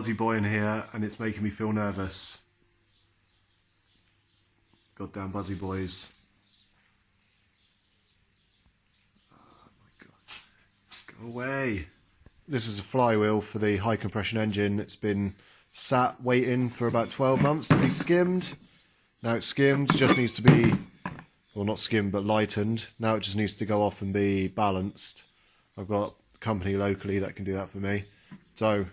buzzy boy in here and it's making me feel nervous. Goddamn buzzy boys. Oh my god. Go away. This is a flywheel for the high compression engine. It's been sat waiting for about 12 months to be skimmed. Now it's skimmed, just needs to be, well not skimmed but lightened. Now it just needs to go off and be balanced. I've got a company locally that can do that for me. So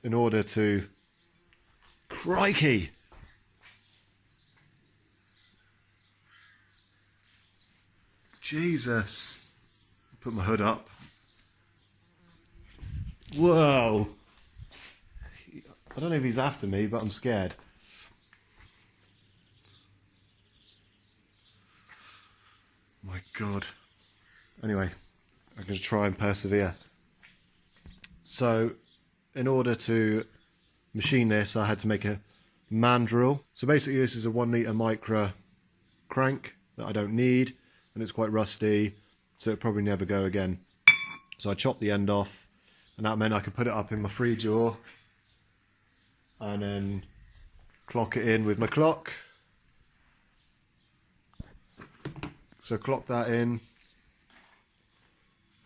in order to, crikey! Jesus! Put my hood up. Whoa! I don't know if he's after me, but I'm scared. My God. Anyway, I'm going to try and persevere. So, in order to machine this, I had to make a mandrel. So basically this is a 1 litre Micra crank that I don't need, and it's quite rusty, so it'll probably never go again. So I chopped the end off, and that meant I could put it up in my free jaw and then clock it in with my clock. So clock that in,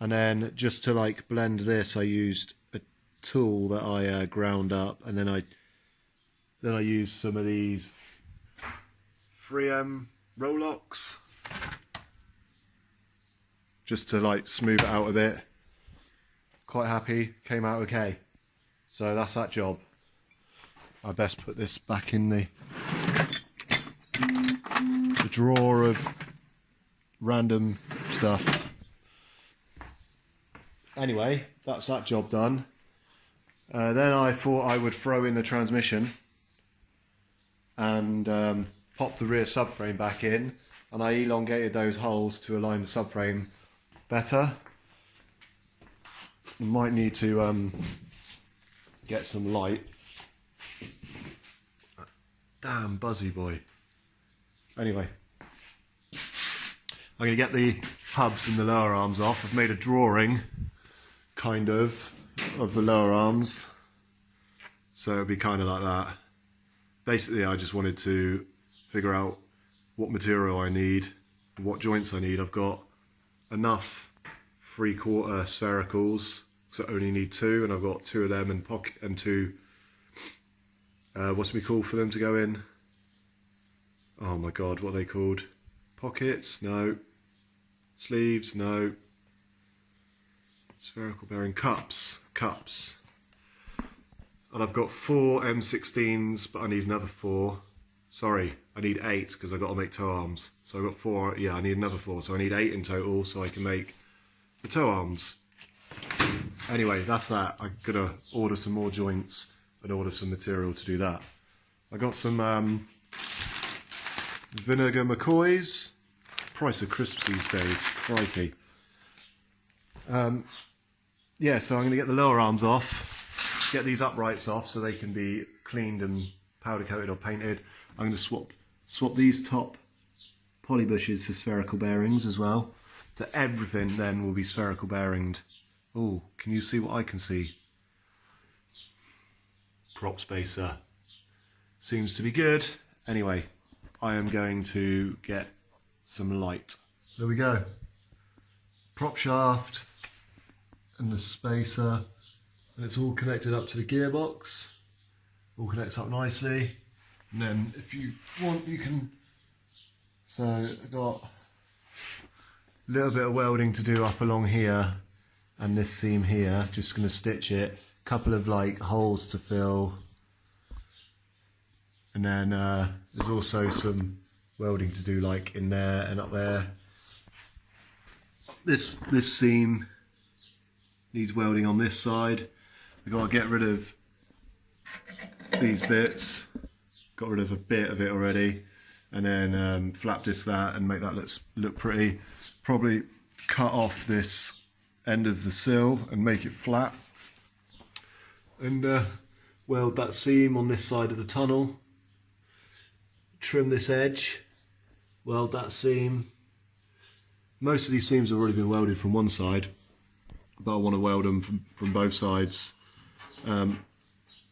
and then just to like blend this, I used a tool that I ground up, and then I used some of these 3M Rolox just to like smooth it out a bit. Quite happy, came out okay. So that's that job. I best put this back in the drawer of random stuff. Anyway, that's that job done. Then I thought I would throw in the transmission and pop the rear subframe back in, and I elongated those holes to align the subframe better. Might need to get some light. Damn buzzy boy. Anyway, I'm going to get the hubs and the lower arms off. I've made a drawing, kind of the lower arms. So it'll be kind of like that. Basically, I just wanted to figure out what material I need, what joints I need. I've got enough 3/4 sphericals, because I only need 2, and I've got 2 of them in pocket and 2, what's it called for them to go in? Oh my God, what are they called? Pockets? No. Sleeves? No. Spherical bearing cups. Cups. And I've got 4 M16s, but I need another 4. Sorry, I need 8 because I've got to make toe arms. So I've got 4, yeah, I need another 4. So I need 8 in total so I can make the toe arms. Anyway, that's that. I'm going to order some more joints and order some material to do that. I got some vinegar McCoys. Price of crisps these days, crikey. Yeah, so I'm going to get the lower arms off, get these uprights off so they can be cleaned and powder coated or painted. I'm going to swap these top poly bushes for spherical bearings as well. So everything then will be spherical bearinged. Oh, can you see what I can see? Prop spacer. Seems to be good. Anyway, I am going to get some light. There we go. Prop shaft and the spacer, and it's all connected up to the gearbox. All connects up nicely. And then if you want, you can, so I've got a little bit of welding to do up along here and this seam here, just going to stitch it, couple of like holes to fill, and then there's also some welding to do like in there and up there. This seam needs welding on this side. I've got to get rid of these bits, got rid of a bit of it already, and then flap disc that and make that look pretty. Probably cut off this end of the sill and make it flat, and weld that seam on this side of the tunnel, trim this edge, weld that seam. Most of these seams have already been welded from one side, but I want to weld them from both sides.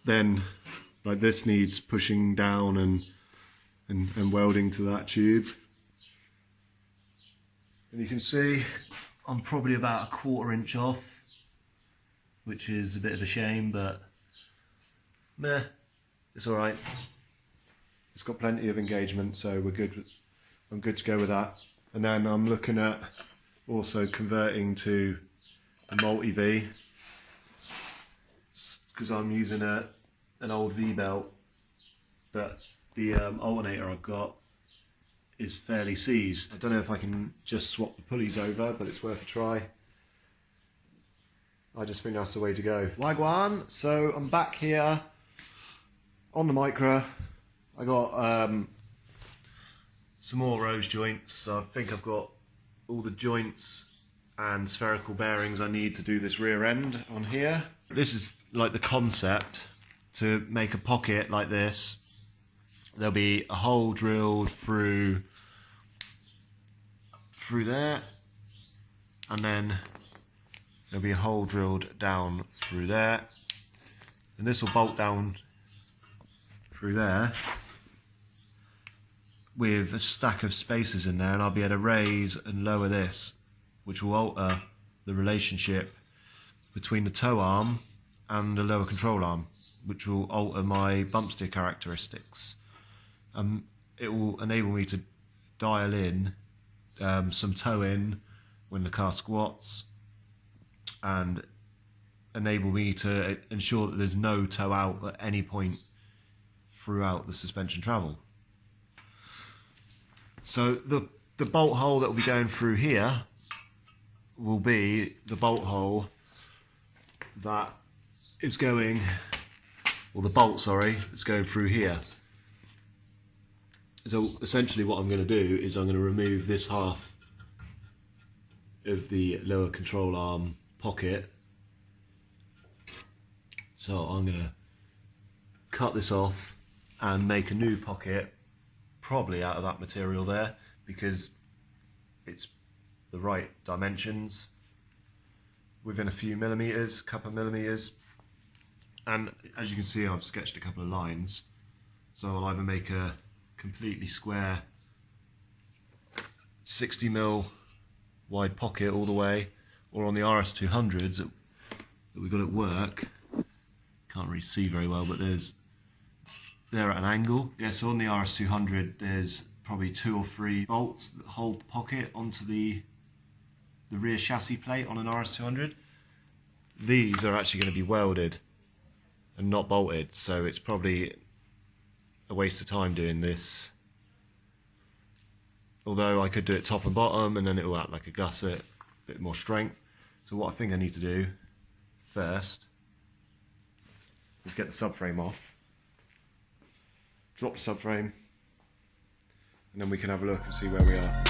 then like this needs pushing down and welding to that tube. And you can see I'm probably about a 1/4 inch off, which is a bit of a shame, but meh, it's alright. It's got plenty of engagement, so we're good. I'm good to go with that. And then I'm looking at also converting to a multi-V, because I'm using an old V-belt, but the alternator I've got is fairly seized. I don't know if I can just swap the pulleys over, but it's worth a try. I just think that's the way to go. Wagwan, so I'm back here on the Micra. I got some more rose joints, so I think I've got all the joints and spherical bearings I need to do this rear end on here. This is like the concept to make a pocket like this. There'll be a hole drilled through there, and then there'll be a hole drilled down through there, and this will bolt down through there with a stack of spacers in there, and I'll be able to raise and lower this, which will alter the relationship between the toe arm and the lower control arm, which will alter my bump steer characteristics. It will enable me to dial in some toe in when the car squats, and enable me to ensure that there's no toe out at any point throughout the suspension travel. So the bolt hole that will be going through here will be the bolt hole that is going, or the bolt, sorry, that's going through here. So essentially what I'm going to do is I'm going to remove this half of the lower control arm pocket. So I'm going to cut this off and make a new pocket, probably out of that material there, because it's the right dimensions, within a few millimeters, couple of millimeters. And as you can see, I've sketched a couple of lines, so I'll either make a completely square 60mm wide pocket all the way, or on the RS200s that we've got at work, can't really see very well, but they're at an angle. Yeah, so on the RS200 there's probably 2 or 3 bolts that hold the pocket onto the rear chassis plate on an RS200. These are actually going to be welded and not bolted, so it's probably a waste of time doing this. Although I could do it top and bottom and then it will act like a gusset, a bit more strength. So what I think I need to do first is get the subframe off, drop the subframe, and then we can have a look and see where we are.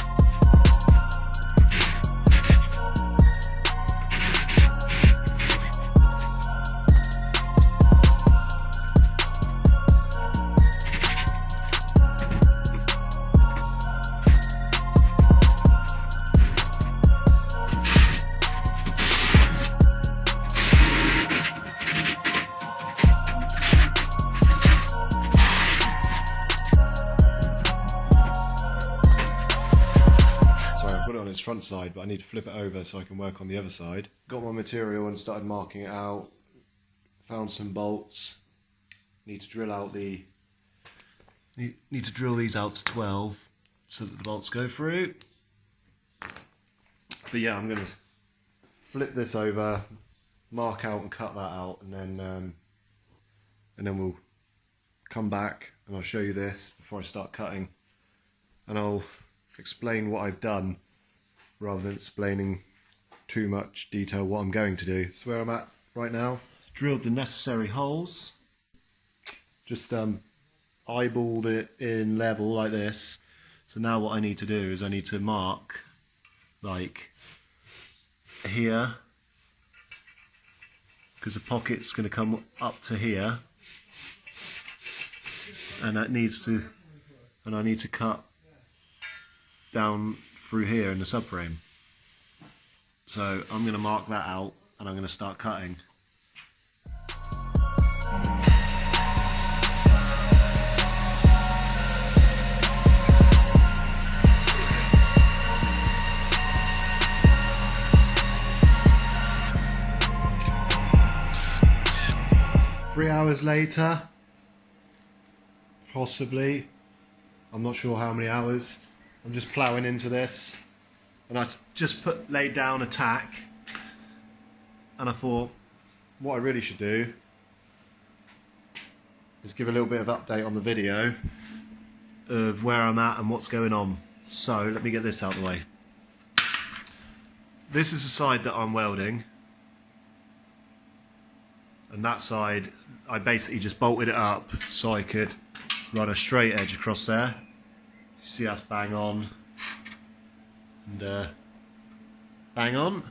Front side, but I need to flip it over so I can work on the other side. Got my material and started marking it out. Found some bolts. Need to drill out need to drill these out to 12 so that the bolts go through. But yeah, I'm gonna flip this over, mark out and cut that out, and then we'll come back and I'll show you this before I start cutting, and I'll explain what I've done, rather than explaining too much detail what I'm going to do. So where I'm at right now, drilled the necessary holes, just eyeballed it in level like this. So now what I need to do is I need to mark like here, because the pocket's going to come up to here, and I need to cut down through here in the subframe. So I'm going to mark that out and I'm going to start cutting. hours later, possibly, I'm not sure how many hours, I'm just ploughing into this, and I just laid down a tack, and I thought what I really should do is give a little bit of update on the video of where I'm at and what's going on. So let me get this out of the way. This is the side that I'm welding, and that side I basically just bolted it up so I could run a straight edge across there. You see that's bang on and bang on.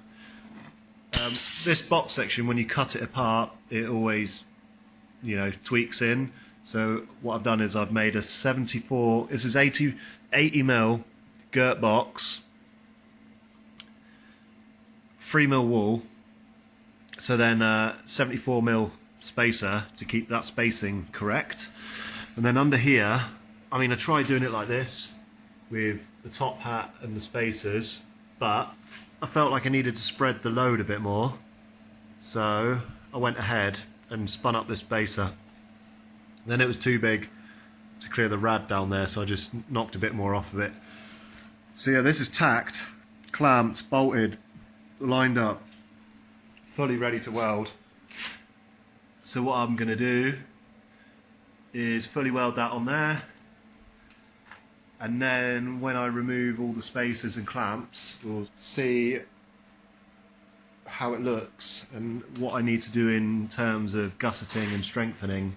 This box section, when you cut it apart, it always, you know, tweaks in. So what I've done is I've made a 74, this is 80mm girt box, 3mm wall, so then 74mm spacer to keep that spacing correct. And then under here, I mean, I tried doing it like this with the top hat and the spacers, but I felt like I needed to spread the load a bit more, so I went ahead and spun up this spacer. Then it was too big to clear the rad down there, so I just knocked a bit more off of it. So yeah, this is tacked, clamped, bolted, lined up, fully ready to weld. So what I'm going to do is fully weld that on there, and then when I remove all the spacers and clamps, we'll see how it looks and what I need to do in terms of gusseting and strengthening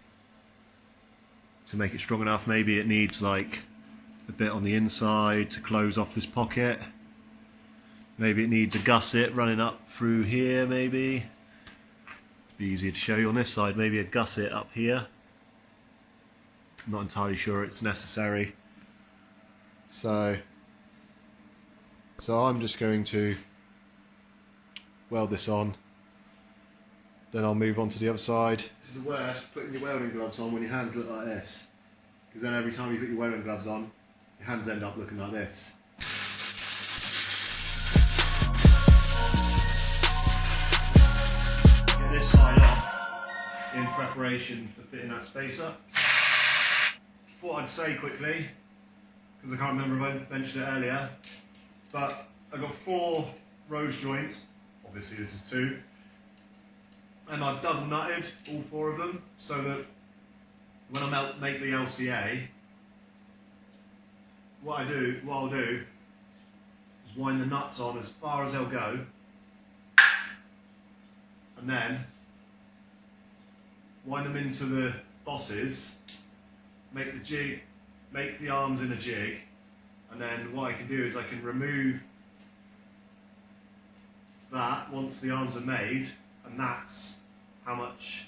to make it strong enough. Maybe it needs like a bit on the inside to close off this pocket. Maybe it needs a gusset running up through here, maybe. Be easier to show you on this side, maybe a gusset up here. I'm not entirely sure it's necessary. So I'm just going to weld this on, then I'll move on to the other side. This is the worst, putting your welding gloves on when your hands look like this, because then every time you put your welding gloves on, your hands end up looking like this. Get this side off in preparation for fitting that spacer. Thought I'd say quickly, because I can't remember if I mentioned it earlier, but I've got 4 rose joints, obviously this is 2, and I've double nutted all 4 of them, so that when I make the LCA, what I'll do is wind the nuts on as far as they'll go, and then wind them into the bosses, make the jig, make the arms in a jig, and then what I can do is I can remove that once the arms are made, and that's how much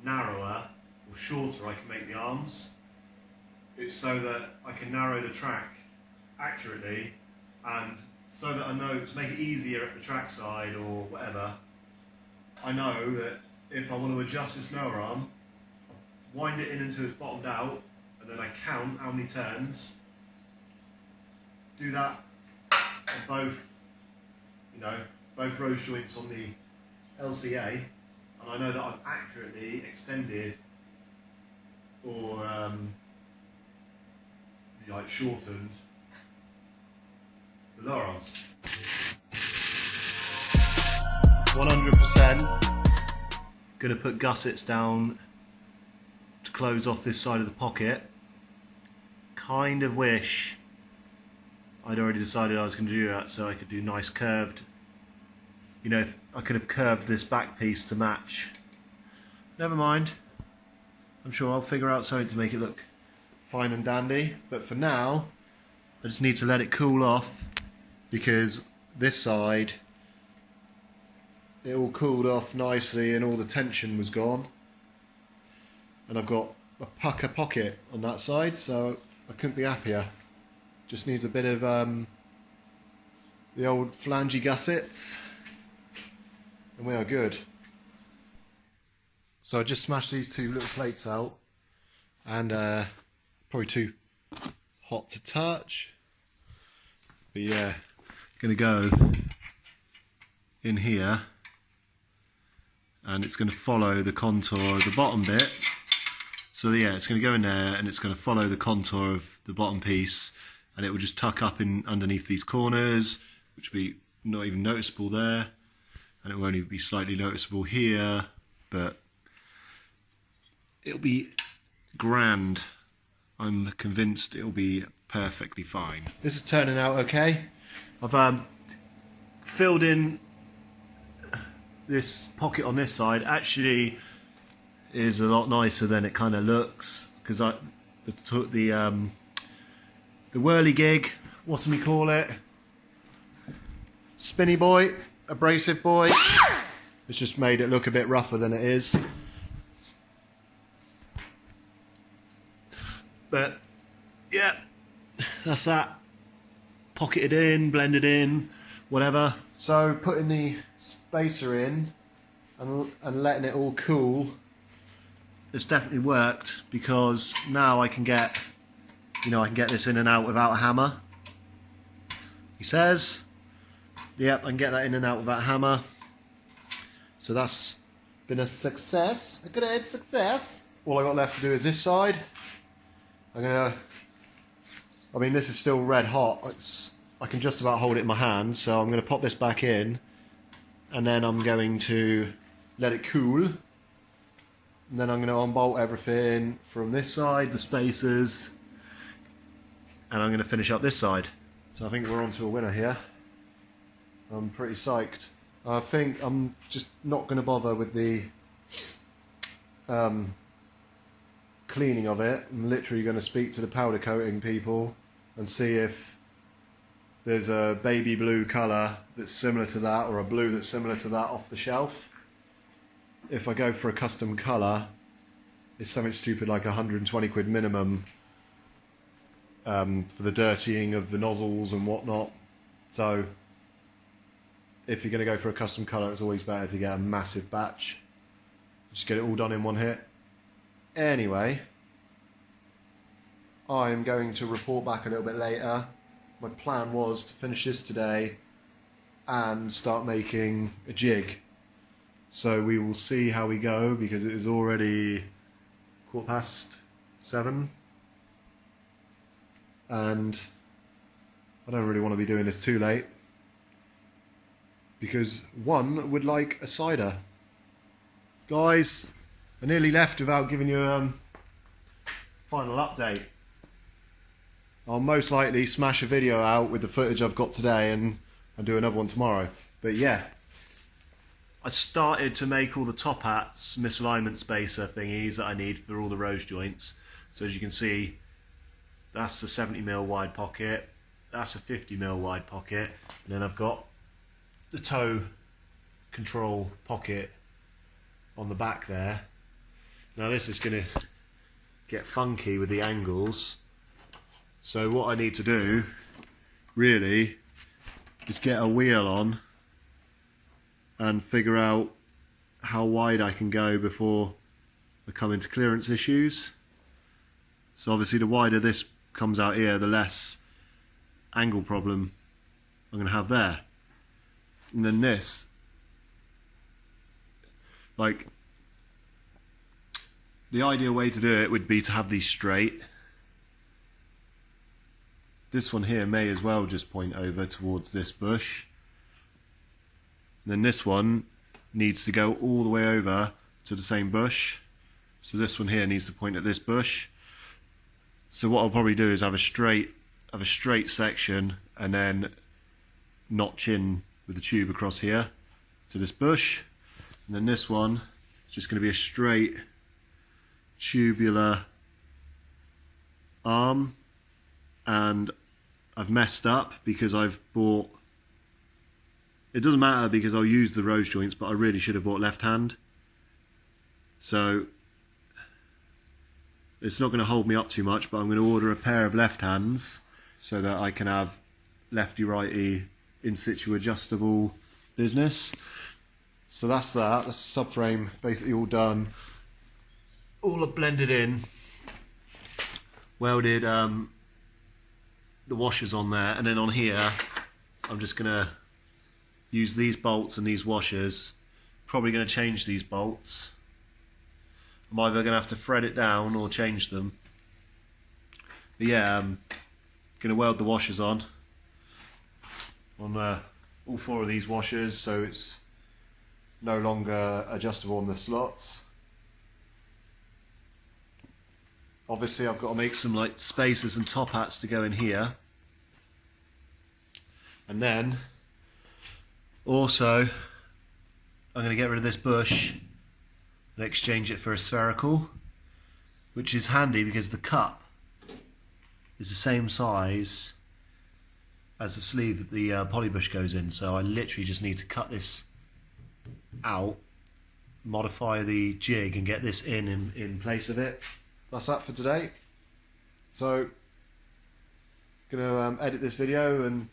narrower or shorter I can make the arms. It's so that I can narrow the track accurately, and so that I know, to make it easier at the track side or whatever, I know that if I want to adjust this lower arm, wind it in until it's bottomed out, and then I count how many turns. Do that on both, you know, both rose joints on the LCA, and I know that I've accurately extended or like shortened the lower arms. 100% going to put gussets down to close off this side of the pocket. Kind of wish I'd already decided I was going to do that, so I could do nice curved, you know, I could have curved this back piece to match. Never mind, I'm sure I'll figure out something to make it look fine and dandy, but for now I just need to let it cool off, because this side, it all cooled off nicely and all the tension was gone, and I've got a pucker pocket on that side, so I couldn't be happier. Just needs a bit of the old flangey gussets, and we are good. So I just smashed these 2 little plates out, and probably too hot to touch, but yeah, gonna go in here and it's going to follow the contour of the bottom bit. So yeah, it's going to go in there and it's going to follow the contour of the bottom piece, and it will just tuck up in underneath these corners, which will be not even noticeable there, and it will only be slightly noticeable here, but it'll be grand. I'm convinced it'll be perfectly fine. This is turning out okay. I've filled in this pocket on this side. Actually is a lot nicer than it kind of looks, because the whirligig, what's we call it, spinny boy, abrasive boy, it's just made it look a bit rougher than it is. But yeah, that's that. Pocketed in, blended in, whatever. So putting the spacer in and letting it all cool, it's definitely worked, because now I can get, I can get this in and out without a hammer. He says, yep, I can get that in and out without a hammer. So that's been a success, a great success. All I got left to do is this side. I mean, this is still red hot. I can just about hold it in my hand, so I'm going to pop this back in, and then I'm going to let it cool. And then I'm going to unbolt everything from this side, the spacers, and I'm going to finish up this side. So I think we're on to a winner here. I'm pretty psyched. I think I'm just not going to bother with the cleaning of it. I'm literally going to speak to the powder coating people and see if there's a baby blue colour that's similar to that, or a blue that's similar to that off the shelf. If I go for a custom colour, it's something stupid like 120 quid minimum for the dirtying of the nozzles and whatnot. So if you're going to go for a custom colour, it's always better to get a massive batch. Just get it all done in one hit. Anyway, I'm going to report back a little bit later. My plan was to finish this today and start making a jig. So we will see how we go, because it is already 7:15, and I don't really want to be doing this too late, because one would like a cider. Guys, I nearly left without giving you a final update. I'll most likely smash a video out with the footage I've got today and do another one tomorrow. But yeah, I started to make all the top hats misalignment spacer thingies that I need for all the rose joints. So as you can see, that's a 70mm wide pocket, that's a 50mm wide pocket, and then I've got the toe control pocket on the back there. Now this is going to get funky with the angles, so what I need to do really is get a wheel on and figure out how wide I can go before I come into clearance issues. So obviously the wider this comes out here, the less angle problem I'm going to have there. And then this, like, the ideal way to do it would be to have these straight. This one here may as well just point over towards this bush. And then this one needs to go all the way over to the same bush. So this one here needs to point at this bush. So what I'll probably do is have a straight section and then notch in with the tube across here to this bush. And then this one is just going to be a straight tubular arm, and I've messed up because I've bought, it doesn't matter because I'll use the rose joints, but I really should have bought left hand. So it's not going to hold me up too much, but I'm going to order a pair of left hands so that I can have lefty righty in situ adjustable business. So that's that. That's the subframe basically all done. All are blended in, welded the washers on there, and then on here I'm just going to use these bolts and these washers, probably going to change these bolts. I'm either going to have to thread it down or change them. But yeah, I'm going to weld the washers on all 4 of these washers, so it's no longer adjustable on the slots. Obviously I've got to make some like spacers and top hats to go in here, and then also I'm going to get rid of this bush and exchange it for a spherical, which is handy because the cup is the same size as the sleeve that the polybush goes in, so I literally just need to cut this out, modify the jig and get this in place of it. That's that for today. So gonna edit this video, and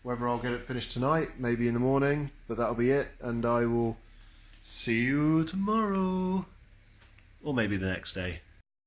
whether I'll get it finished tonight, maybe in the morning, but that'll be it, and I will see you tomorrow, or maybe the next day.